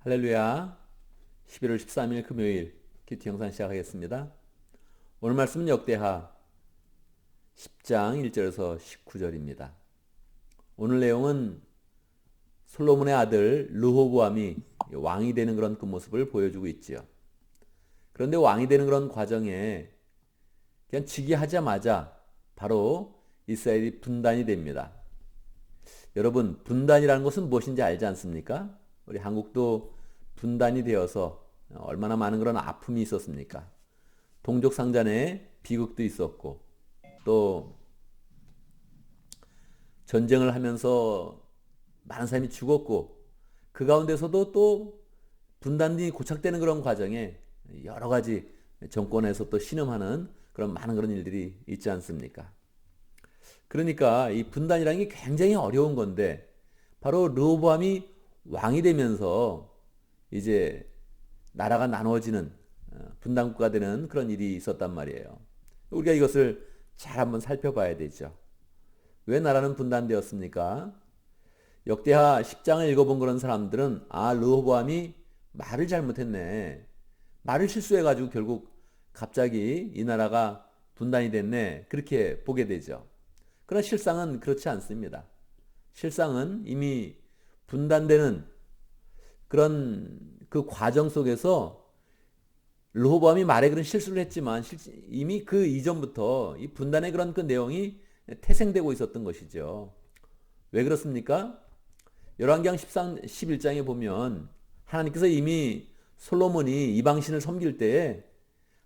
할렐루야. 11월 13일 금요일 큐티 영상 시작하겠습니다. 오늘 말씀은 역대하 10장 1절에서 19절입니다. 오늘 내용은 솔로몬의 아들 르호보암이 왕이 되는 그런 그 모습을 보여주고 있지요. 그런데 왕이 되는 그런 과정에 그냥 즉위하자마자 바로 이스라엘이 분단이 됩니다. 여러분, 분단이라는 것은 무엇인지 알지 않습니까? 우리 한국도 분단이 되어서 얼마나 많은 그런 아픔이 있었습니까? 동족 상잔의 비극도 있었고, 또 전쟁을 하면서 많은 사람이 죽었고, 그 가운데서도 또 분단이 고착되는 그런 과정에 여러 가지 정권에서 또 신음하는 그런 많은 그런 일들이 있지 않습니까? 그러니까 이 분단이라는 게 굉장히 어려운 건데, 바로 르호보암이 왕이 되면서 이제 나라가 나누어지는 분단국가 되는 그런 일이 있었단 말이에요. 우리가 이것을 잘 한번 살펴봐야 되죠. 왜 나라는 분단되었습니까? 역대하 10장을 읽어본 그런 사람들은 르호보암이 말을 잘못했네. 말을 실수해가지고 결국 갑자기 이 나라가 분단이 됐네. 그렇게 보게 되죠. 그러나 실상은 그렇지 않습니다. 실상은 이미 분단되는 그런 그 과정 속에서 르호보암이 말에 그런 실수를 했지만 이미 그 이전부터 이 분단의 그런 그 내용이 태생되고 있었던 것이죠. 왜 그렇습니까? 열왕기상 11장에 보면 하나님께서 이미 솔로몬이 이방신을 섬길 때에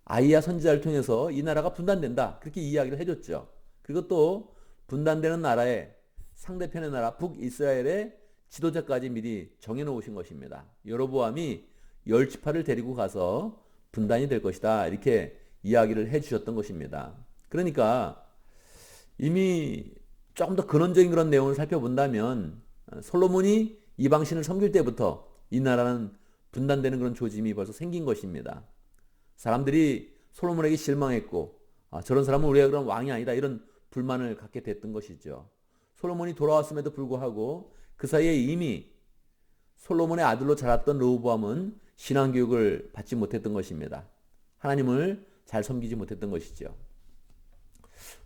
아이야 선지자를 통해서 이 나라가 분단된다. 그렇게 이야기를 해줬죠. 그리고 또 분단되는 나라의 상대편의 나라 북이스라엘의 지도자까지 미리 정해놓으신 것입니다. 여로보암이 10지파를 데리고 가서 분단이 될 것이다. 이렇게 이야기를 해주셨던 것입니다. 그러니까 이미 조금 더 근원적인 그런 내용을 살펴본다면 솔로몬이 이방신을 섬길 때부터 이 나라는 분단되는 그런 조짐이 벌써 생긴 것입니다. 사람들이 솔로몬에게 실망했고 저런 사람은 우리가 그런 왕이 아니다 이런 불만을 갖게 됐던 것이죠. 솔로몬이 돌아왔음에도 불구하고 그 사이에 이미 솔로몬의 아들로 자랐던 르호보암은 신앙교육을 받지 못했던 것입니다. 하나님을 잘 섬기지 못했던 것이죠.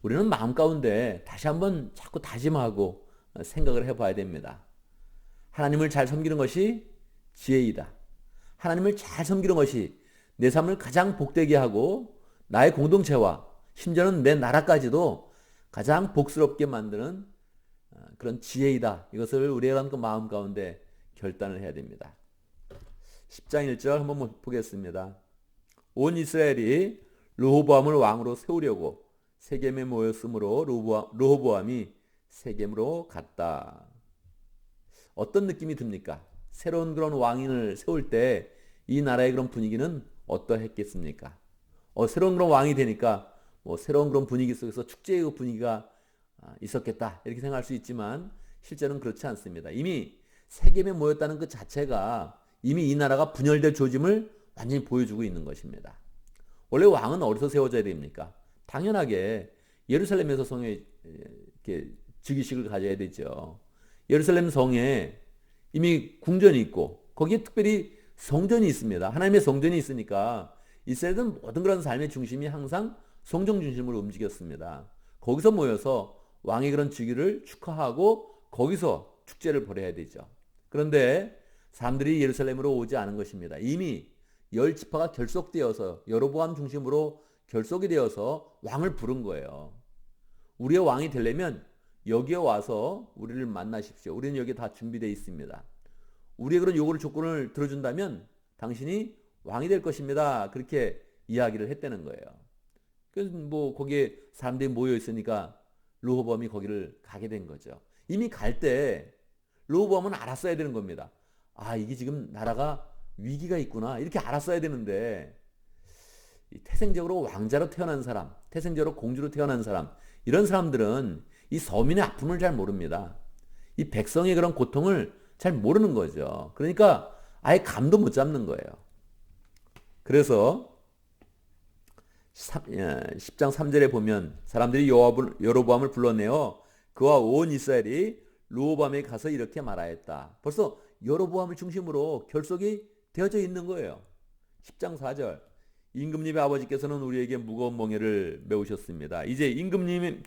우리는 마음 가운데 다시 한번 자꾸 다짐하고 생각을 해봐야 됩니다. 하나님을 잘 섬기는 것이 지혜이다. 하나님을 잘 섬기는 것이 내 삶을 가장 복되게 하고 나의 공동체와 심지어는 내 나라까지도 가장 복스럽게 만드는 그런 지혜이다. 이것을 우리가 그 마음 가운데 결단을 해야 됩니다. 10장 1절 한번 보겠습니다. 온 이스라엘이 르호보암을 왕으로 세우려고 세겜에 모였으므로 르호보암이 세겜으로 갔다. 어떤 느낌이 듭니까? 새로운 그런 왕인을 세울 때 이 나라의 그런 분위기는 어떠했겠습니까? 새로운 그런 왕이 되니까 새로운 그런 분위기 속에서 축제의 분위기가 있었겠다 이렇게 생각할 수 있지만 실제는 그렇지 않습니다. 이미 세겜에 모였다는 그 자체가 이미 이 나라가 분열될 조짐을 완전히 보여주고 있는 것입니다. 원래 왕은 어디서 세워져야 됩니까? 당연하게 예루살렘에서 성에 이렇게 즉위식을 가져야 되죠. 예루살렘 성에 이미 궁전이 있고 거기에 특별히 성전이 있습니다. 하나님의 성전이 있으니까 이스라엘은 모든 그런 삶의 중심이 항상 성전 중심으로 움직였습니다. 거기서 모여서 왕의 그런 즉위를 축하하고 거기서 축제를 벌여야 되죠. 그런데 사람들이 예루살렘으로 오지 않은 것입니다. 이미 10지파가 결속되어서 여로보암 중심으로 결속이 되어서 왕을 부른 거예요. 우리의 왕이 되려면 여기에 와서 우리를 만나십시오. 우리는 여기 다 준비되어 있습니다. 우리의 그런 요구를 조건을 들어준다면 당신이 왕이 될 것입니다. 그렇게 이야기를 했다는 거예요. 그래서 거기에 사람들이 모여 있으니까 르호보암이 거기를 가게 된 거죠. 이미 갈 때 르호보암은 알았어야 되는 겁니다. 이게 지금 나라가 위기가 있구나. 이렇게 알았어야 되는데 태생적으로 왕자로 태어난 사람, 태생적으로 공주로 태어난 사람 이런 사람들은 이 서민의 아픔을 잘 모릅니다. 이 백성의 그런 고통을 잘 모르는 거죠. 그러니까 아예 감도 못 잡는 거예요. 그래서 10장 3절에 보면 사람들이 여로보암을 불러내어 그와 온 이스라엘이 르호보암에 가서 이렇게 말하였다. 벌써 여로보암을 중심으로 결속이 되어져 있는 거예요. 10장 4절. 임금님의 아버지께서는 우리에게 무거운 멍에를 메우셨습니다. 이제 임금님의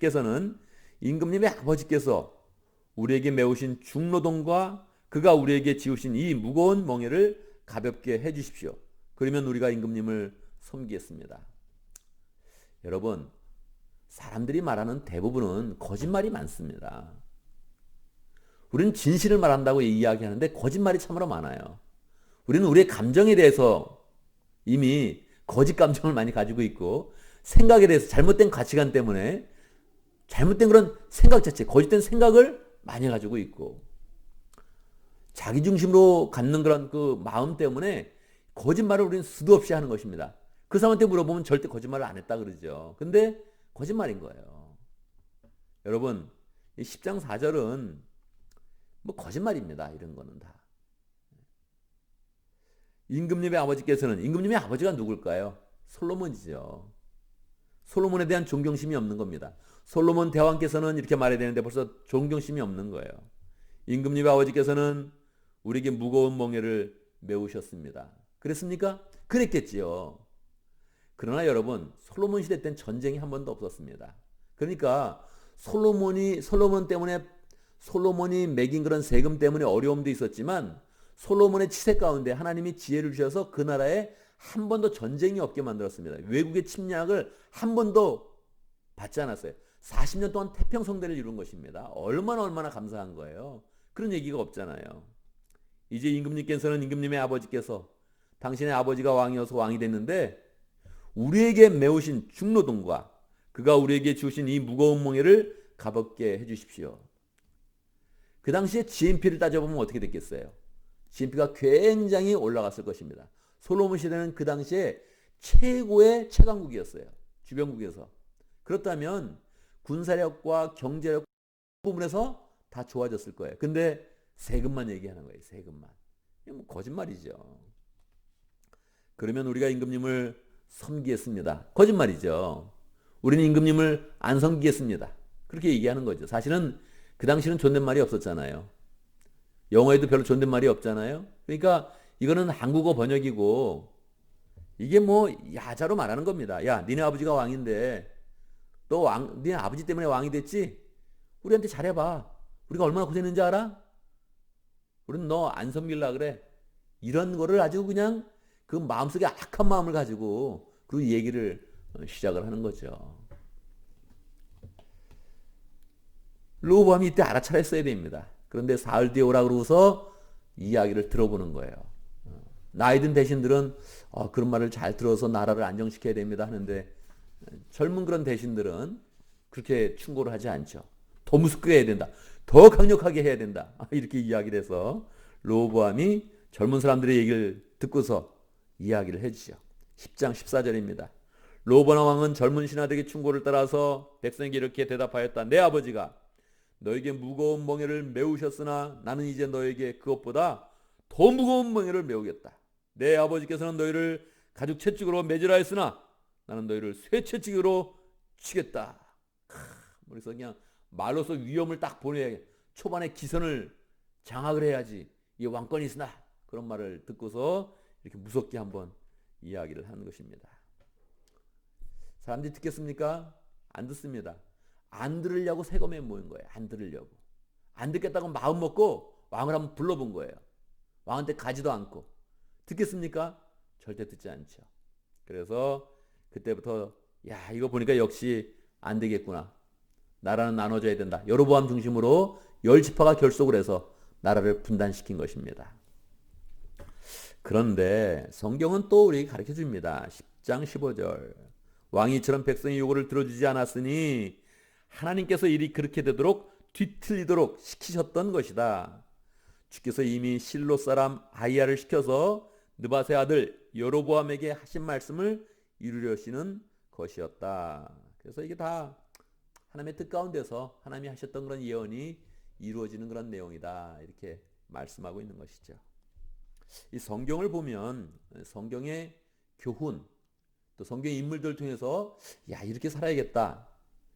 아버지께서 우리에게 메우신 중노동과 그가 우리에게 지우신 이 무거운 멍에를 가볍게 해 주십시오. 그러면 우리가 임금님을 섬기겠습니다. 여러분, 사람들이 말하는 대부분은 거짓말이 많습니다. 우리는 진실을 말한다고 이야기하는데 거짓말이 참으로 많아요. 우리는 우리의 감정에 대해서 이미 거짓 감정을 많이 가지고 있고, 생각에 대해서 잘못된 가치관 때문에 잘못된 그런 생각 자체, 거짓된 생각을 많이 가지고 있고, 자기 중심으로 갖는 그런 그 마음 때문에 거짓말을 우리는 수도 없이 하는 것입니다. 그 사람한테 물어보면 절대 거짓말을 안 했다 그러죠. 근데 거짓말인 거예요. 여러분, 이 10장 4절은 뭐 거짓말입니다. 이런 거는 다. 임금님의 아버지가 누굴까요? 솔로몬이죠. 솔로몬에 대한 존경심이 없는 겁니다. 솔로몬 대왕께서는 이렇게 말해야 되는데 벌써 존경심이 없는 거예요. 임금님의 아버지께서는 우리에게 무거운 멍에를 메우셨습니다. 그랬습니까? 그랬겠지요. 그러나 여러분, 솔로몬 시대 때는 전쟁이 한 번도 없었습니다. 그러니까 솔로몬이 매긴 그런 세금 때문에 어려움도 있었지만, 솔로몬의 치세 가운데 하나님이 지혜를 주셔서 그 나라에 한 번도 전쟁이 없게 만들었습니다. 외국의 침략을 한 번도 받지 않았어요. 40년 동안 태평성대를 이룬 것입니다. 얼마나 감사한 거예요. 그런 얘기가 없잖아요. 이제 임금님의 아버지께서, 당신의 아버지가 왕이어서 왕이 됐는데 우리에게 메우신 중노동과 그가 우리에게 주신 이 무거운 멍에를 가볍게 해주십시오. 그 당시에 GNP를 따져보면 어떻게 됐겠어요? GNP가 굉장히 올라갔을 것입니다. 솔로몬 시대는 그 당시에 최고의 최강국이었어요. 주변국에서. 그렇다면 군사력과 경제력 부분에서 다 좋아졌을 거예요. 근데 세금만 얘기하는 거예요. 세금만. 이게 뭐 거짓말이죠. 그러면 우리가 임금님을 섬기겠습니다. 거짓말이죠. 우리는 임금님을 안 섬기겠습니다. 그렇게 얘기하는 거죠. 사실은 그 당시는 존댓말이 없었잖아요. 영어에도 별로 존댓말이 없잖아요. 그러니까 이거는 한국어 번역이고, 이게 뭐 야자로 말하는 겁니다. 야, 니네 아버지가 왕인데 니네 아버지 때문에 왕이 됐지? 우리한테 잘해봐. 우리가 얼마나 고생했는지 알아? 우리는 너 안 섬길라 그래. 이런 거를 아주 그냥 그 마음속에 악한 마음을 가지고 그 얘기를 시작을 하는 거죠. 르호보암이 이때 알아차렸어야 됩니다. 그런데 사흘 뒤에 오라 그러고서 이야기를 들어보는 거예요. 나이든 대신들은 그런 말을 잘 들어서 나라를 안정시켜야 됩니다 하는데, 젊은 그런 대신들은 그렇게 충고를 하지 않죠. 더 무섭게 해야 된다. 더 강력하게 해야 된다. 이렇게 이야기를 해서 르호보암이 젊은 사람들의 얘기를 듣고서 이야기를 해주죠. 10장 14절입니다. 르호보암 왕은 젊은 신하들에게 충고를 따라서 백성에게 이렇게 대답하였다. 내 아버지가 너에게 무거운 멍에를 메우셨으나 나는 이제 너에게 그것보다 더 무거운 멍에를 메우겠다. 내 아버지께서는 너희를 가죽 채찍으로 매질하였으나 나는 너희를 쇠 채찍으로 치겠다. 그래서 그냥 말로서 위험을 딱 보내야, 초반에 기선을 장악을 해야지 이 왕권이 있으나, 그런 말을 듣고서 이렇게 무섭게 한번 이야기를 하는 것입니다. 사람들이 듣겠습니까? 안 듣습니다. 안 들으려고 세검에 모인 거예요. 안 들으려고. 안 듣겠다고 마음 먹고 왕을 한번 불러본 거예요. 왕한테 가지도 않고. 듣겠습니까? 절대 듣지 않죠. 그래서 그때부터 이거 보니까 역시 안 되겠구나. 나라는 나눠져야 된다. 여로보암 중심으로 10지파가 결속을 해서 나라를 분단시킨 것입니다. 그런데 성경은 또 우리에게 가르쳐 줍니다. 10장 15절. 왕이 이처럼 백성의 요구를 들어주지 않았으니 하나님께서 일이 그렇게 되도록 뒤틀리도록 시키셨던 것이다. 주께서 이미 실로 사람 아히야를 시켜서 느밧의 아들 여로보암에게 하신 말씀을 이루려시는 것이었다. 그래서 이게 다 하나님의 뜻 가운데서 하나님이 하셨던 그런 예언이 이루어지는 그런 내용이다. 이렇게 말씀하고 있는 것이죠. 이 성경을 보면 성경의 교훈, 또 성경의 인물들을 통해서 이렇게 살아야겠다.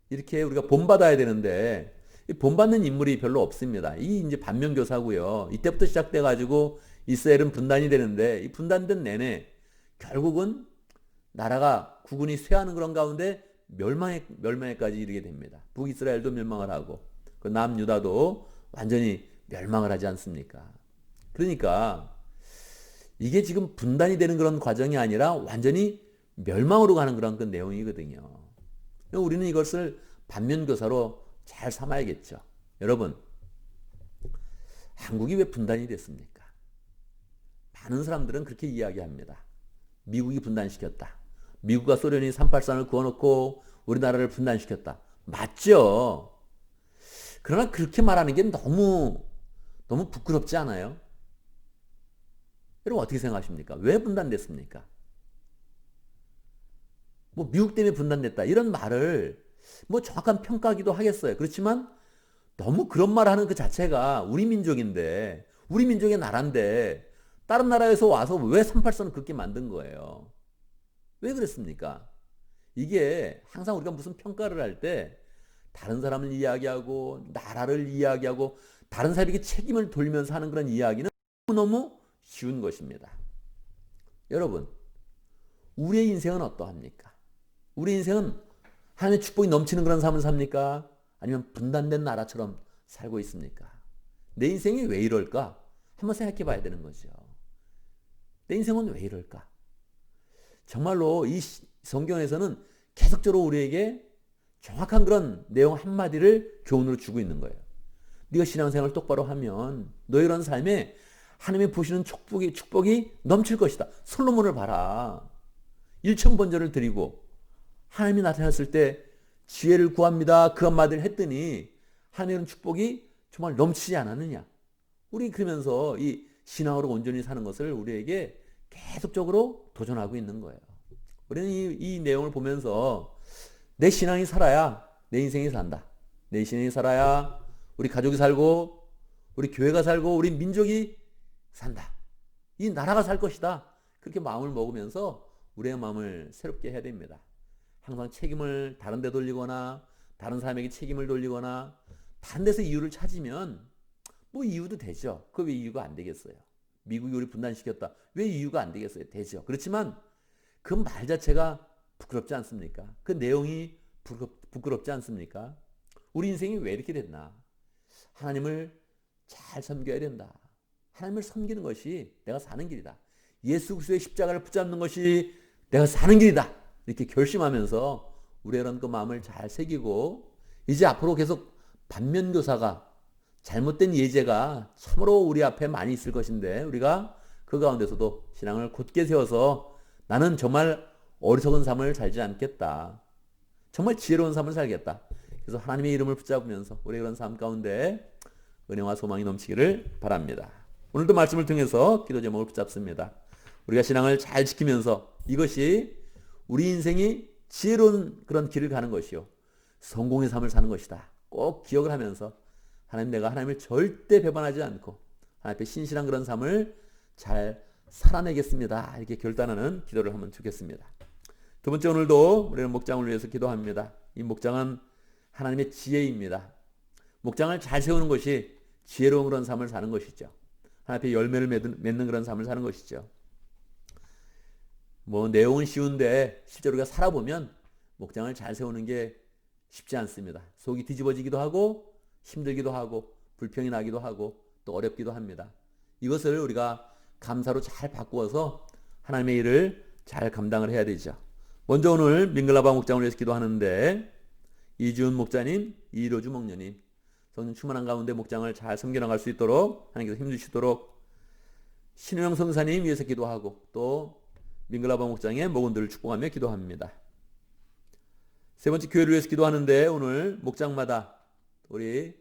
이렇게 우리가 본받아야 되는데, 본받는 인물이 별로 없습니다. 이 이제 반면교사고요. 이때부터 시작돼 가지고 이스라엘은 분단이 되는데 이 분단된 내내 결국은 나라가 국군이 쇠하는 그런 가운데 멸망에까지 이르게 됩니다. 북이스라엘도 멸망을 하고 그 남유다도 완전히 멸망을 하지 않습니까? 그러니까 이게 지금 분단이 되는 그런 과정이 아니라 완전히 멸망으로 가는 그런 그 내용이거든요. 우리는 이것을 반면교사로 잘 삼아야겠죠. 여러분, 한국이 왜 분단이 됐습니까? 많은 사람들은 그렇게 이야기합니다. 미국이 분단시켰다. 미국과 소련이 383을 그어놓고 우리나라를 분단시켰다. 맞죠? 그러나 그렇게 말하는 게 너무 부끄럽지 않아요? 여러분 어떻게 생각하십니까? 왜 분단됐습니까? 뭐 미국 때문에 분단됐다 이런 말을 뭐 정확한 평가기도 하겠어요. 그렇지만 너무 그런 말 하는 그 자체가 우리 민족인데 우리 민족의 나라인데 다른 나라에서 와서 왜 383을 그렇게 만든 거예요? 왜 그랬습니까? 이게 항상 우리가 무슨 평가를 할 때 다른 사람을 이야기하고 나라를 이야기하고 다른 사람에게 책임을 돌면서 하는 그런 이야기는 너무너무 쉬운 것입니다. 여러분, 우리의 인생은 어떠합니까? 우리 인생은 하나님의 축복이 넘치는 그런 삶을 삽니까? 아니면 분단된 나라처럼 살고 있습니까? 내 인생이 왜 이럴까? 한번 생각해 봐야 되는 거죠. 내 인생은 왜 이럴까? 정말로 이 성경에서는 계속적으로 우리에게 정확한 그런 내용 한마디를 교훈으로 주고 있는 거예요. 네가 신앙생활을 똑바로 하면 너의 이런 삶에 하나님이 보시는 축복이 넘칠 것이다. 솔로몬을 봐라. 1,000번제를 드리고 하나님이 나타났을 때 지혜를 구합니다. 그 한마디를 했더니 하나님의 축복이 정말 넘치지 않았느냐. 우리 그러면서 이 신앙으로 온전히 사는 것을 우리에게 계속적으로 도전하고 있는 거예요. 우리는 이 내용을 보면서 내 신앙이 살아야 내 인생이 산다. 내 신앙이 살아야 우리 가족이 살고 우리 교회가 살고 우리 민족이 산다. 이 나라가 살 것이다. 그렇게 마음을 먹으면서 우리의 마음을 새롭게 해야 됩니다. 항상 책임을 다른 데 돌리거나 다른 사람에게 책임을 돌리거나 다른 데서 이유를 찾으면 뭐 이유도 되죠. 그 왜 이유가 안 되겠어요? 미국이 우리 분단시켰다. 왜 이유가 안 되겠어요? 되죠. 그렇지만 그 말 자체가 부끄럽지 않습니까? 그 내용이 부끄럽지 않습니까? 우리 인생이 왜 이렇게 됐나? 하나님을 잘 섬겨야 된다. 하나님을 섬기는 것이 내가 사는 길이다. 예수 그리스도의 십자가를 붙잡는 것이 내가 사는 길이다. 이렇게 결심하면서 우리의 이런 그 마음을 잘 새기고 이제 앞으로 계속 반면교사가 잘못된 예제가 참으로 우리 앞에 많이 있을 것인데 우리가 그 가운데서도 신앙을 곧게 세워서 나는 정말 어리석은 삶을 살지 않겠다. 정말 지혜로운 삶을 살겠다. 그래서 하나님의 이름을 붙잡으면서 우리의 그런 삶 가운데 은혜와 소망이 넘치기를 바랍니다. 오늘도 말씀을 통해서 기도 제목을 붙잡습니다. 우리가 신앙을 잘 지키면서 이것이 우리 인생이 지혜로운 그런 길을 가는 것이요. 성공의 삶을 사는 것이다. 꼭 기억을 하면서 하나님 내가 하나님을 절대 배반하지 않고 하나님 앞에 신실한 그런 삶을 잘 살아내겠습니다. 이렇게 결단하는 기도를 하면 좋겠습니다. 두 번째 오늘도 우리는 목장을 위해서 기도합니다. 이 목장은 하나님의 지혜입니다. 목장을 잘 세우는 것이 지혜로운 그런 삶을 사는 것이죠. 하나님 앞에 열매를 맺는 그런 삶을 사는 것이죠. 뭐 내용은 쉬운데 실제로 우리가 살아보면 목장을 잘 세우는 게 쉽지 않습니다. 속이 뒤집어지기도 하고 힘들기도 하고 불평이 나기도 하고 또 어렵기도 합니다. 이것을 우리가 감사로 잘 바꾸어서 하나님의 일을 잘 감당을 해야 되죠. 먼저 오늘 민글라바 목장을 위해서 기도하는데 이지훈 목자님, 이로주 목녀님 성령 충만한 가운데 목장을 잘 섬겨나갈 수 있도록 하나님께서 힘주시도록 신우영 성사님 위해서 기도하고 또 민글라바 목장의 목원들을 축복하며 기도합니다. 세 번째 교회를 위해서 기도하는데 오늘 목장마다 우리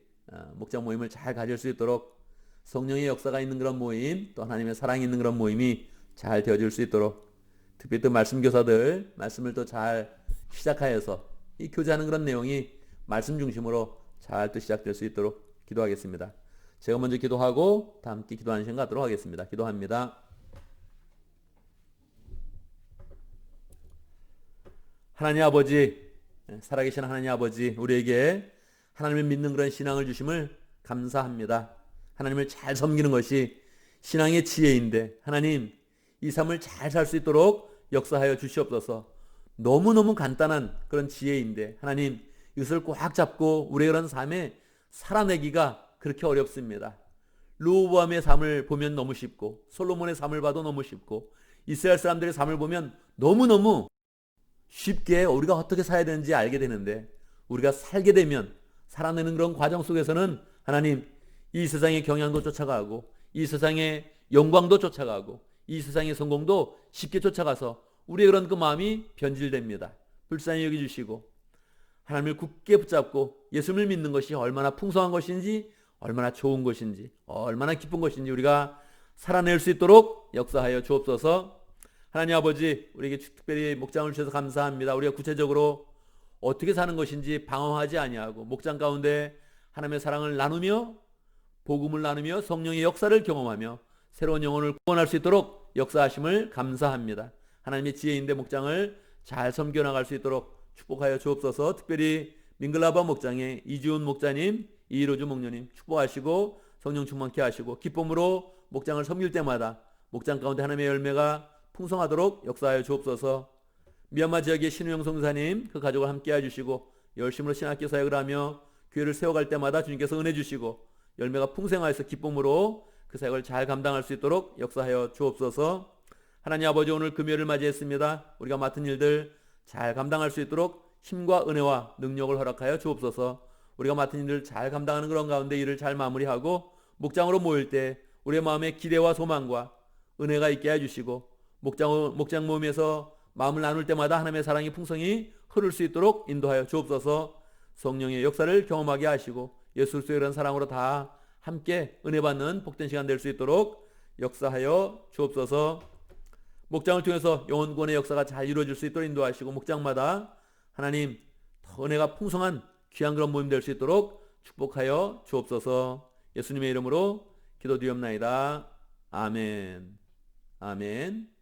목장 모임을 잘 가질 수 있도록 성령의 역사가 있는 그런 모임 또 하나님의 사랑이 있는 그런 모임이 잘 되어질 수 있도록 특히 또 말씀 교사들 말씀을 또 잘 시작하여서 이 교제하는 그런 내용이 말씀 중심으로 잘 또 시작될 수 있도록 기도하겠습니다. 제가 먼저 기도하고 다 함께 기도하는 시간 갖도록 하겠습니다. 기도합니다. 하나님 아버지, 살아계신 하나님 아버지, 우리에게 하나님을 믿는 그런 신앙을 주심을 감사합니다. 하나님을 잘 섬기는 것이 신앙의 지혜인데 하나님 이 삶을 잘 살 수 있도록 역사하여 주시옵소서. 너무너무 간단한 그런 지혜인데 하나님 이것을 꽉 잡고 우리의 그런 삶에 살아내기가 그렇게 어렵습니다. 르호보암의 삶을 보면 너무 쉽고 솔로몬의 삶을 봐도 너무 쉽고 이스라엘 사람들의 삶을 보면 너무너무 쉽게 우리가 어떻게 살아야 되는지 알게 되는데 우리가 살게 되면 살아내는 그런 과정 속에서는 하나님 이 세상의 경향도 쫓아가고 이 세상의 영광도 쫓아가고 이 세상의 성공도 쉽게 쫓아가서 우리의 그런 그 마음이 변질됩니다. 불쌍히 여겨주시고 하나님을 굳게 붙잡고 예수님을 믿는 것이 얼마나 풍성한 것인지 얼마나 좋은 것인지 얼마나 기쁜 것인지 우리가 살아낼 수 있도록 역사하여 주옵소서. 하나님 아버지 우리에게 특별히 목장을 주셔서 감사합니다. 우리가 구체적으로 어떻게 사는 것인지 방황하지 아니하고 목장 가운데 하나님의 사랑을 나누며 복음을 나누며 성령의 역사를 경험하며 새로운 영혼을 구원할 수 있도록 역사하심을 감사합니다. 하나님의 지혜인데 목장을 잘 섬겨나갈 수 있도록 축복하여 주옵소서. 특별히 민글라바 목장의 이지훈 목자님, 이로주 목녀님 축복하시고 성령 충만케 하시고 기쁨으로 목장을 섬길 때마다 목장 가운데 하나님의 열매가 풍성하도록 역사하여 주옵소서. 미얀마 지역의 신우영 성사님 그 가족을 함께 해주시고 열심으로 신학교 사역을 하며 교회를 세워갈 때마다 주님께서 은혜 주시고 열매가 풍성하여서 기쁨으로 그 사역을 잘 감당할 수 있도록 역사하여 주옵소서. 하나님 아버지 오늘 금요일을 맞이했습니다. 우리가 맡은 일들 잘 감당할 수 있도록 힘과 은혜와 능력을 허락하여 주옵소서. 우리가 맡은 일을 잘 감당하는 그런 가운데 일을 잘 마무리하고 목장으로 모일 때 우리의 마음에 기대와 소망과 은혜가 있게 해주시고 목장 모임에서 마음을 나눌 때마다 하나님의 사랑이 풍성히 흐를 수 있도록 인도하여 주옵소서. 성령의 역사를 경험하게 하시고 예수 그리스도의 그런 사랑으로 다 함께 은혜 받는 복된 시간 될 수 있도록 역사하여 주옵소서. 목장을 통해서 영혼 구원의 역사가 잘 이루어질 수 있도록 인도하시고 목장마다 하나님 더 은혜가 풍성한 귀한 그런 모임 될 수 있도록 축복하여 주옵소서. 예수님의 이름으로 기도드리옵나이다. 아멘. 아멘.